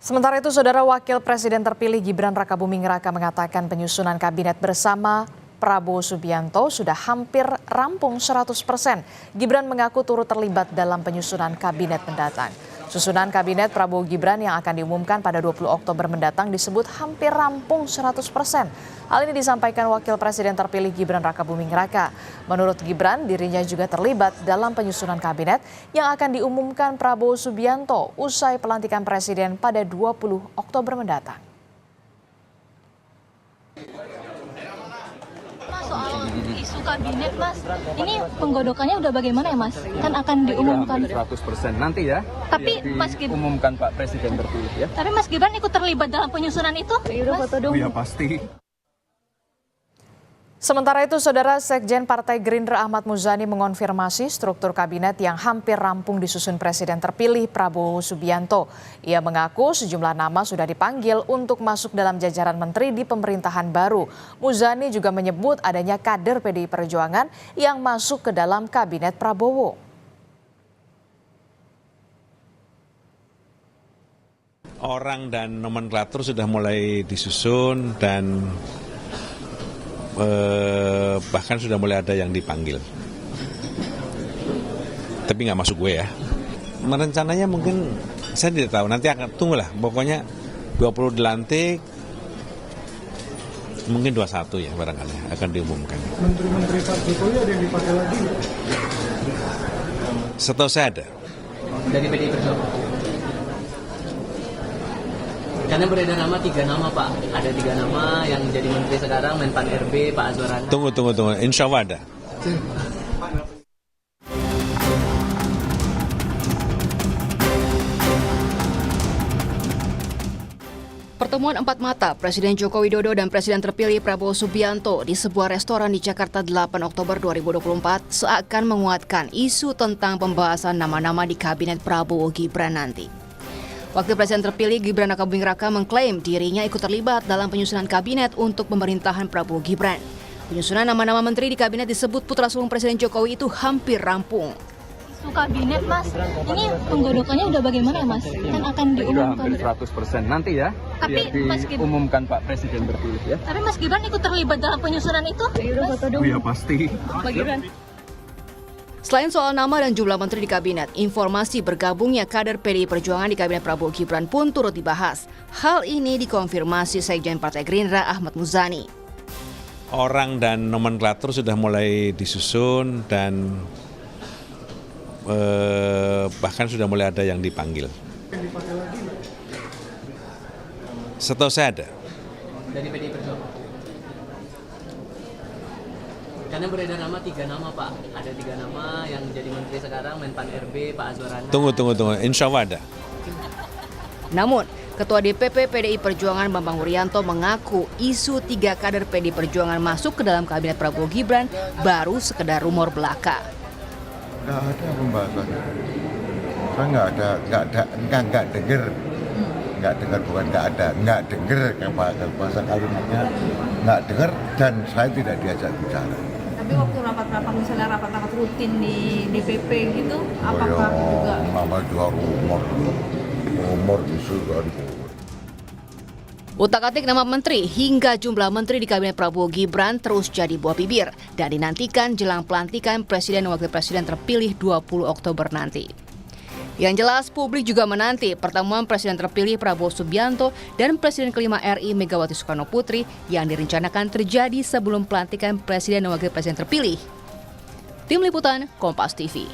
Sementara itu, Saudara Wakil Presiden terpilih Gibran Rakabuming Raka mengatakan penyusunan kabinet bersama Prabowo Subianto sudah hampir rampung 100%. Gibran mengaku turut terlibat dalam penyusunan kabinet mendatang. Susunan kabinet Prabowo Gibran yang akan diumumkan pada 20 Oktober mendatang disebut hampir rampung 100%. Hal ini disampaikan Wakil Presiden terpilih Gibran Rakabuming Raka. Menurut Gibran, dirinya juga terlibat dalam penyusunan kabinet yang akan diumumkan Prabowo Subianto usai pelantikan Presiden pada 20 Oktober mendatang. Soal isu kabinet, Mas, ini penggodokannya udah bagaimana ya, Mas? Kan akan diumumkan 100% nanti ya. Tapi Mas Gibran umumkan Pak Presiden terpilih ya. Tapi Mas Gibran ikut terlibat dalam penyusunan itu? Mas? Ya pasti. Sementara itu, Saudara, Sekjen Partai Gerindra Ahmad Muzani mengonfirmasi struktur kabinet yang hampir rampung disusun Presiden terpilih Prabowo Subianto. Ia mengaku sejumlah nama sudah dipanggil untuk masuk dalam jajaran menteri di pemerintahan baru. Muzani juga menyebut adanya kader PDI Perjuangan yang masuk ke dalam kabinet Prabowo. Orang dan nomenklatur sudah mulai disusun dan bahkan sudah mulai ada yang dipanggil. Tapi nggak masuk gue ya. Rencananya mungkin saya tidak tahu, nanti akan tunggulah. Pokoknya 20 dilantik, mungkin 21 ya barangkali akan diumumkan. Menteri-menteri Pak Jokowi ada yang dipakai lagi? Setahu saya ada. Dari PDI Perjuangan. Karena beredar nama 3 nama, Pak. Ada 3 nama yang jadi menteri sekarang, Menpan RB, Pak Azwarana. Tunggu. Insya Allah ada. Pertemuan empat mata Presiden Joko Widodo dan Presiden terpilih Prabowo Subianto di sebuah restoran di Jakarta 8 Oktober 2024 seakan menguatkan isu tentang pembahasan nama-nama di Kabinet Prabowo Gibran nanti. Wakil Presiden terpilih Gibran Rakabuming Raka mengklaim dirinya ikut terlibat dalam penyusunan kabinet untuk pemerintahan Prabowo Gibran. Penyusunan nama-nama menteri di kabinet disebut putra sulung Presiden Jokowi itu hampir rampung. Isu kabinet, Mas, ini penggodokannya udah bagaimana ya, Mas? Kan akan Sudah diumumkan. hampir 100% nanti ya. Tapi Mas Gibran Umumkan Pak Presiden terpilih ya. Tapi Mas Gibran ikut terlibat dalam penyusunan itu? Mas? Ya pasti. Mas Gibran. Selain soal nama dan jumlah menteri di kabinet, informasi bergabungnya kader PDI Perjuangan di kabinet Prabowo Gibran pun turut dibahas. Hal ini dikonfirmasi Sekjen Partai Gerindra Ahmad Muzani. Orang dan nomenklatur sudah mulai disusun dan bahkan sudah mulai ada yang dipanggil. Setahu saya ada. Dari PDI Perjuangan. Karena beredar nama 3 nama, Pak. Ada 3 nama yang jadi menteri sekarang, Menpan RB, Pak Azwarana. Tunggu. Insya Allah ada. Namun, Ketua DPP PDI Perjuangan Bambang Wuryanto mengaku isu 3 kader PDI Perjuangan masuk ke dalam kabinet Prabowo Gibran baru sekedar rumor belaka. Nggak ada pembahasan. Saya nggak dengar bahasa kalimatnya, nggak dengar dan saya tidak diajak bicara. Tapi waktu rapat-rapat, misalnya rapat-rapat rutin di DPP gitu, apakah juga? Nama juga rumor isu kan. Utak-atik nama menteri hingga jumlah menteri di kabinet Prabowo Gibran terus jadi buah bibir dan dinantikan jelang pelantikan Presiden dan Wakil Presiden terpilih 20 Oktober nanti. Yang jelas, publik juga menanti pertemuan Presiden terpilih Prabowo Subianto dan Presiden kelima RI Megawati Soekarno Putri yang direncanakan terjadi sebelum pelantikan Presiden dan Wakil Presiden terpilih. Tim Liputan Kompas TV.